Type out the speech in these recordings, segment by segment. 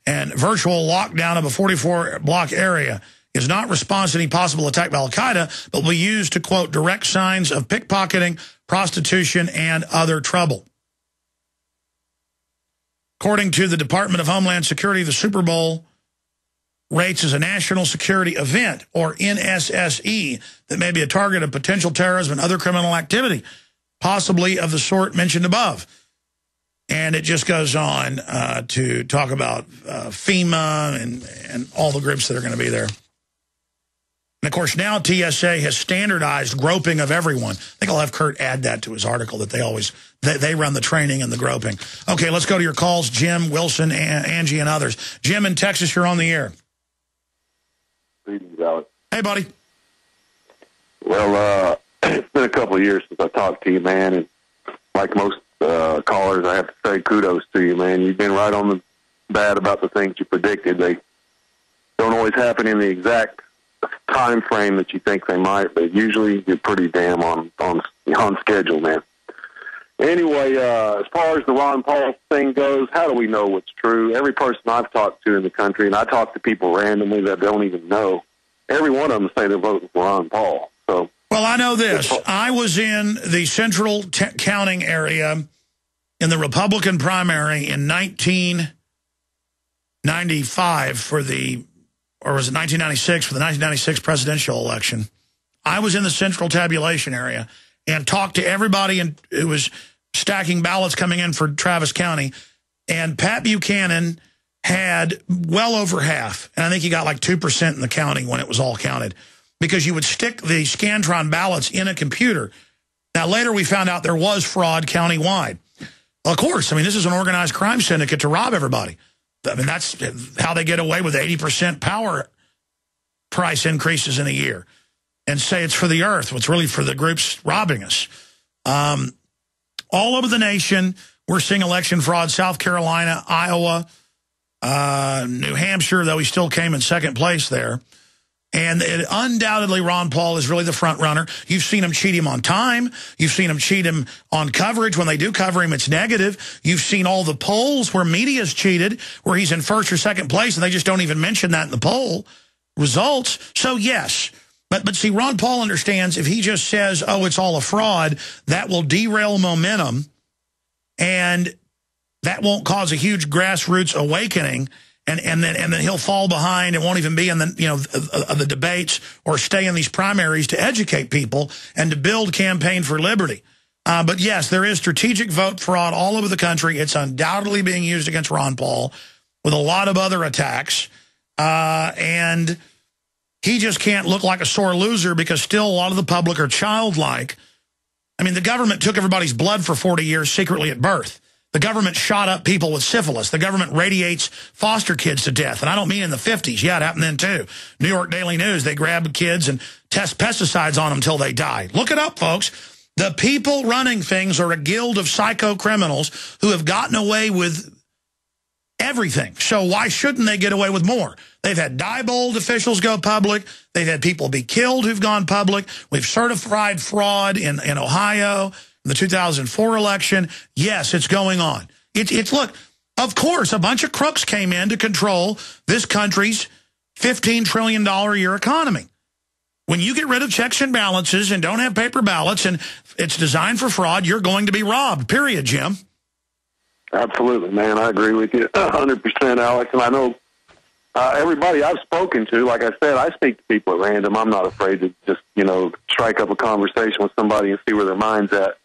and virtual lockdown of a 44-block area is not response to any possible attack by al-Qaeda, but will be used to, quote, direct signs of pickpocketing, prostitution, and other trouble. According to the Department of Homeland Security, the Super Bowl rates as a national security event, or NSSE, that may be a target of potential terrorism and other criminal activity, possibly of the sort mentioned above. And it just goes on to talk about FEMA and all the groups that are going to be there. And, of course, now TSA has standardized groping of everyone. I think I'll have Kurt add that to his article, that they run the training and the groping. Okay, let's go to your calls. Jim, Wilson, Angie, and others. Jim in Texas, you're on the air. Hey, buddy. Well, it's been a couple of years since I talked to you, man, and like most callers, I have to say kudos to you, man. You've been right on the bat about the things you predicted. They don't always happen in the exact time frame that you think they might, but usually you're pretty damn on schedule, man. Anyway, as far as the Ron Paul thing goes, how do we know what's true? Every person I've talked to in the country, and I talk to people randomly that don't even know, every one of them say they're voting for Ron Paul. So, well, I know this. I was in the central counting area in the Republican primary in 1995 for the, or was it 1996 for the 1996 presidential election. I was in the central tabulation area and talked to everybody who was stacking ballots coming in for Travis County. And Pat Buchanan had well over half. And I think he got like 2% in the counting when it was all counted. Because you would stick the Scantron ballots in a computer. Now, later we found out there was fraud countywide. Well, of course, I mean, this is an organized crime syndicate to rob everybody. I mean, that's how they get away with 80% power price increases in a year. And say it's for the earth. Well, it's really for the groups robbing us. All over the nation, we're seeing election fraud. South Carolina, Iowa, New Hampshire, though he still came in second place there. And undoubtedly, Ron Paul is really the front runner. You've seen him cheat him on time. You've seen him cheat him on coverage. When they do cover him, it's negative. You've seen all the polls where media's cheated, where he's in first or second place, and they just don't even mention that in the poll results. So, yes. But see, Ron Paul understands if he just says, oh, it's all a fraud, that will derail momentum, and that won't cause a huge grassroots awakening. And then he'll fall behind and won't even be in the debates or stay in these primaries to educate people and to build Campaign for Liberty. But yes, there is strategic vote fraud all over the country. It's undoubtedly being used against Ron Paul with a lot of other attacks. And he just can't look like a sore loser because still a lot of the public are childlike. I mean, the government took everybody's blood for 40 years secretly at birth. The government shot up people with syphilis. The government radiates foster kids to death. And I don't mean in the 50s. Yeah, it happened then, too. New York Daily News, they grab kids and test pesticides on them until they die. Look it up, folks. The people running things are a guild of psycho criminals who have gotten away with everything. So why shouldn't they get away with more? They've had Diebold officials go public. They've had people be killed who've gone public. We've certified fraud in Ohio. The 2004 election, yes, it's going on. It's look, of course, a bunch of crooks came in to control this country's $15 trillion a year economy. When you get rid of checks and balances and don't have paper ballots and it's designed for fraud, you're going to be robbed, period, Jim. Absolutely, man. I agree with you 100%, Alex. And I know everybody I've spoken to, like I said, I speak to people at random. I'm not afraid to just, strike up a conversation with somebody and see where their mind's at.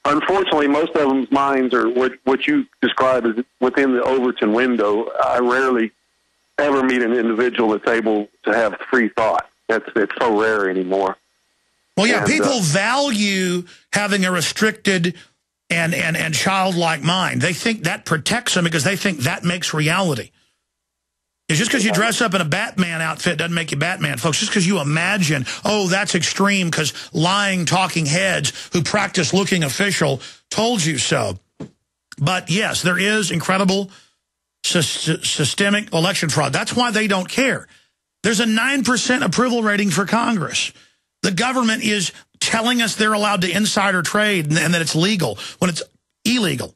Unfortunately, most of them's minds are what you describe as within the Overton window. I rarely ever meet an individual that's able to have free thought. It's so rare anymore. Well, yeah, people value having a restricted and childlike mind. They think that protects them because they think that makes reality. It's just because you dress up in a Batman outfit doesn't make you Batman, folks. Just because you imagine, oh, that's extreme because lying talking heads who practice looking official told you so. But, yes, there is incredible systemic election fraud. That's why they don't care. There's a 9% approval rating for Congress. The government is telling us they're allowed to insider trade and that it's legal when it's illegal.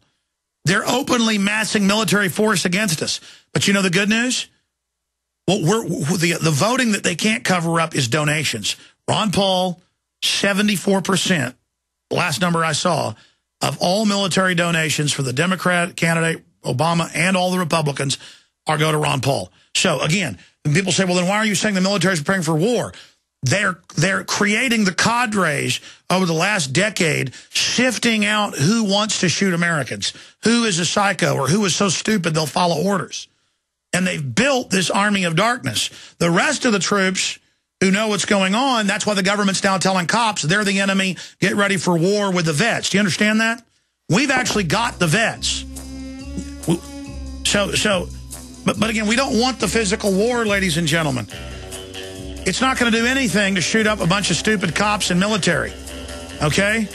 They're openly massing military force against us. But you know the good news? Well, the voting that they can't cover up is donations. Ron Paul, 74%, the last number I saw, of all military donations for the Democrat candidate, Obama, and all the Republicans are go to Ron Paul. So, again, when people say, well, then why are you saying the military is preparing for war? They're creating the cadres over the last decade, sifting out who wants to shoot Americans, who is a psycho, or who is so stupid they'll follow orders. And they've built this army of darkness. The rest of the troops who know what's going on, that's why the government's now telling cops they're the enemy, get ready for war with the vets. Do you understand that? We've actually got the vets. But again, we don't want the physical war, ladies and gentlemen. It's not going to do anything to shoot up a bunch of stupid cops and military, okay?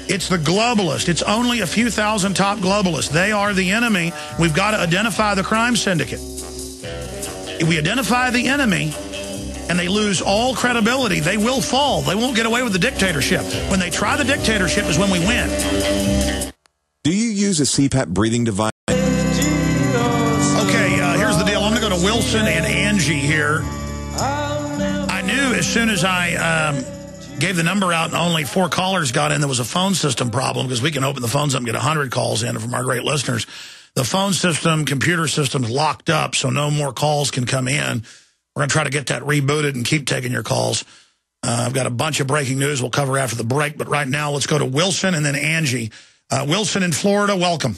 It's the globalists. It's only a few thousand top globalists. They are the enemy. We've got to identify the crime syndicate. If we identify the enemy and they lose all credibility, they will fall. They won't get away with the dictatorship. When they try the dictatorship is when we win. Do you use a CPAP breathing device? Okay, here's the deal. I'm going to go to Wilson and Angie here. I knew as soon as I gave the number out and only 4 callers got in, there was a phone system problem, because we can open the phones up and get 100 calls in from our great listeners. The phone system, computer system's locked up, so no more calls can come in. We're going to try to get that rebooted and keep taking your calls. I've got a bunch of breaking news we'll cover after the break, but right now let's go to Wilson and then Angie. Wilson in Florida, welcome.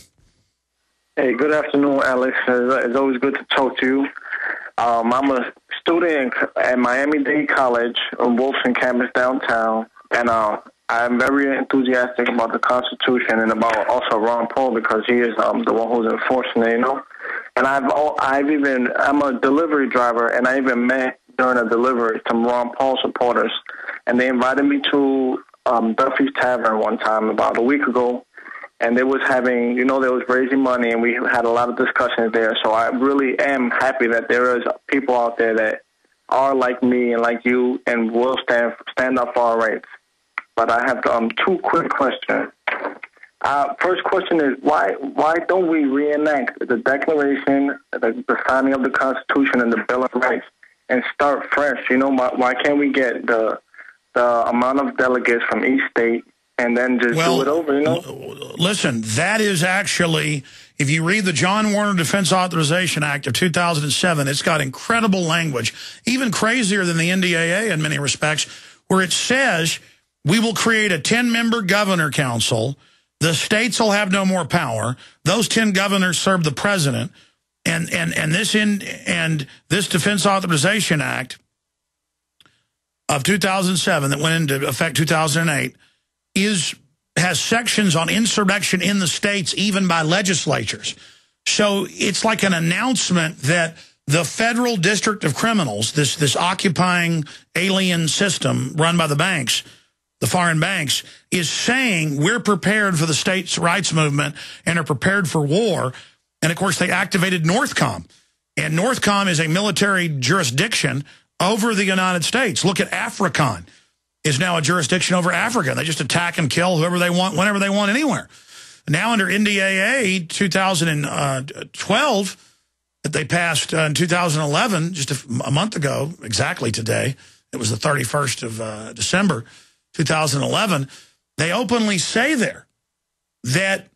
Hey, good afternoon, Alex. It's always good to talk to you. I'm a student at Miami-Dade College on Wilson campus downtown, and I'm very enthusiastic about the Constitution and about also Ron Paul, because he is the one who's enforcing it, you know. And I'm a delivery driver, and I even met during a delivery some Ron Paul supporters, and they invited me to Duffy's Tavern one time about a week ago. And they was having, they was raising money, and we had a lot of discussions there. So I really am happy that there is people out there that are like me and like you and will stand up for our rights. But I have 2 quick questions. First question is, why don't we reenact the Declaration, the signing of the Constitution and the Bill of Rights, and start fresh? Why can't we get the amount of delegates from each state and then just do it over, Listen, that is actually, if you read the John Warner Defense Authorization Act of 2007, it's got incredible language, even crazier than the NDAA in many respects, where it says we will create a 10-member governor council. The states will have no more power. Those 10 governors serve the president. And this Defense Authorization Act of 2007 that went into effect 2008 has sections on insurrection in the states, even by legislatures. So it's like an announcement that the Federal District of Criminals, this occupying alien system run by the banks, the foreign banks, is saying we're prepared for the states' rights movement and are prepared for war. And, of course, they activated NORTHCOM. And NORTHCOM is a military jurisdiction over the United States. Look at AFRICON. Is now a jurisdiction over Africa. They just attack and kill whoever they want, whenever they want, anywhere. Now under NDAA 2012, that they passed in 2011, just a month ago, exactly today, it was the 31st of December 2011, they openly say there that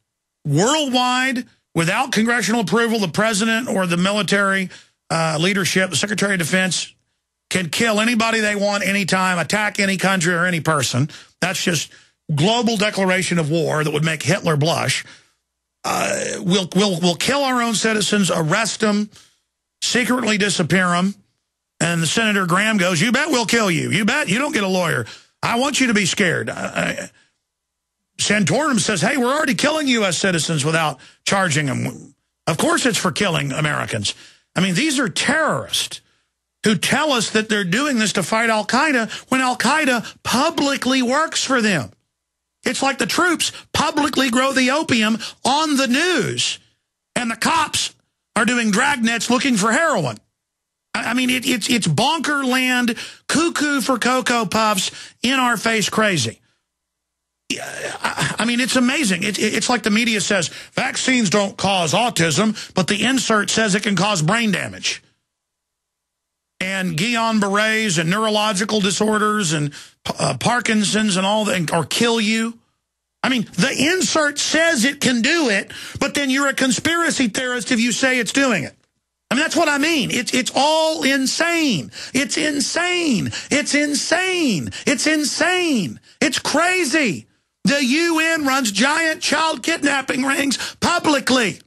worldwide, without congressional approval, the president or the military leadership, the Secretary of Defense, can kill anybody they want anytime, attack any country or any person. That's just global declaration of war that would make Hitler blush. We'll kill our own citizens, arrest them, secretly disappear them. And the Senator Graham goes, you bet we'll kill you. You bet. You don't get a lawyer. I want you to be scared. Santorum says, hey, we're already killing U.S. citizens without charging them. Of course it's for killing Americans. I mean, these are terrorists who tell us that they're doing this to fight al-Qaeda when al-Qaeda publicly works for them. It's like the troops publicly grow the opium on the news, and the cops are doing dragnets looking for heroin. I mean, it's bonker land, cuckoo for Cocoa Puffs, in our face crazy. I mean, it's amazing. It's like the media says, vaccines don't cause autism, but the insert says it can cause brain damage. And Guillain-Barré's and neurological disorders and Parkinson's and all that, or kill you. I mean, the insert says it can do it, but then you're a conspiracy theorist if you say it's doing it. I mean, that's what I mean. It's all insane. It's insane. It's insane. It's insane. It's crazy. The UN runs giant child kidnapping rings publicly.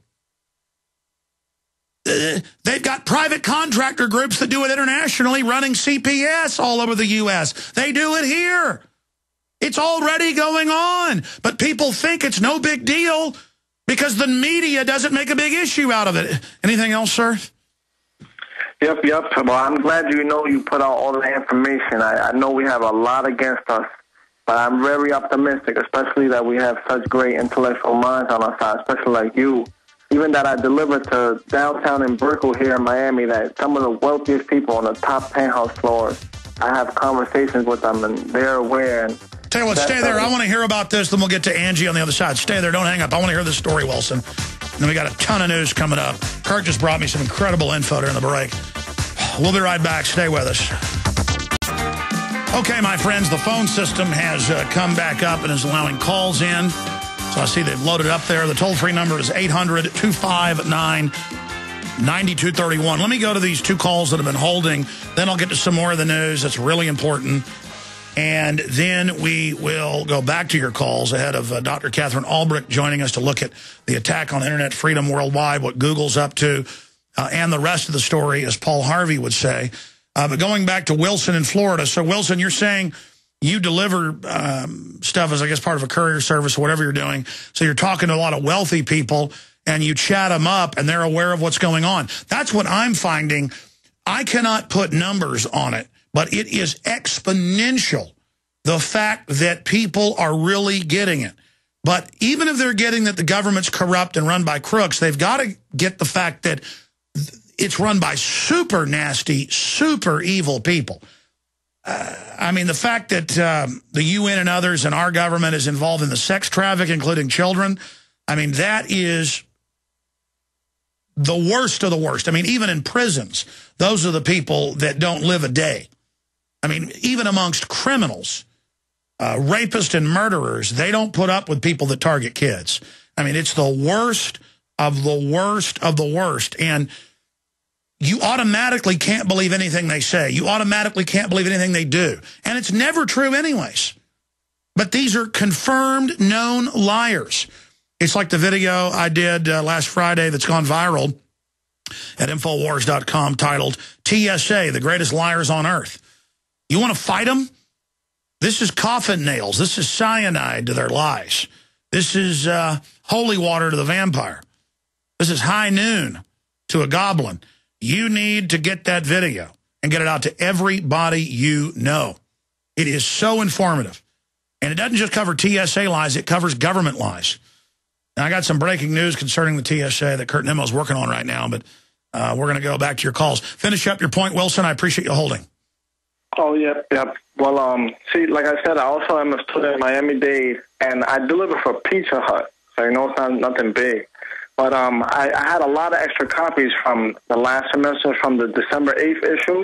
They've got private contractor groups that do it internationally, running CPS all over the U.S. They do it here. It's already going on. But people think it's no big deal because the media doesn't make a big issue out of it. Anything else, sir? Yep. Well, I'm glad you put out all the information. I know we have a lot against us, but I'm very optimistic, especially that we have such great intellectual minds on our side, especially like you. Even that I delivered to downtown in Berkeley here in Miami, that some of the wealthiest people on the top penthouse floors, I have conversations with them, and they're aware. And tell you what, stay there. I want to hear about this, then we'll get to Angie on the other side. Stay there. Don't hang up. I want to hear this story, Wilson. And then we got a ton of news coming up. Kurt just brought me some incredible info during the break. We'll be right back. Stay with us. Okay, my friends, the phone system has come back up and is allowing calls in. So I see they've loaded up there. The toll-free number is 800-259-9231. Let me go to these two calls that have been holding. Then I'll get to some more of the news. That's really important. And then we will go back to your calls ahead of Dr. Katherine Albrecht joining us to look at the attack on internet freedom worldwide, what Google's up to, and the rest of the story, as Paul Harvey would say. But going back to Wilson in Florida. So, Wilson, you're saying you deliver stuff as, I guess, part of a courier service or whatever you're doing. So you're talking to a lot of wealthy people, and you chat them up, and they're aware of what's going on. That's what I'm finding. I cannot put numbers on it, but it is exponential, the fact that people are really getting it. But even if they're getting that the government's corrupt and run by crooks, they've got to get the fact that it's run by super nasty, super evil people. I mean, the fact that the UN and others and our government is involved in the sex traffic, including children, I mean, that is the worst of the worst. I mean, even in prisons, those are the people that don't live a day. I mean, even amongst criminals, rapists and murderers, they don't put up with people that target kids. I mean, it's the worst of the worst of the worst. And you automatically can't believe anything they say. You automatically can't believe anything they do. And it's never true anyways. But these are confirmed, known liars. It's like the video I did last Friday that's gone viral at Infowars.com titled TSA, the greatest liars on earth. You want to fight them? This is coffin nails. This is cyanide to their lies. This is holy water to the vampire. This is high noon to a goblin. You need to get that video and get it out to everybody you know. It is so informative. And it doesn't just cover TSA lies, it covers government lies. Now, I got some breaking news concerning the TSA that Kurt Nimmo's working on right now, but we're going to go back to your calls. Finish up your point, Wilson. I appreciate you holding. Oh, yep. Well, see, like I said, I also am a student in Miami-Dade, and I deliver for Pizza Hut. So, it's not nothing big. But I had a lot of extra copies from the last semester from the December 8th issue.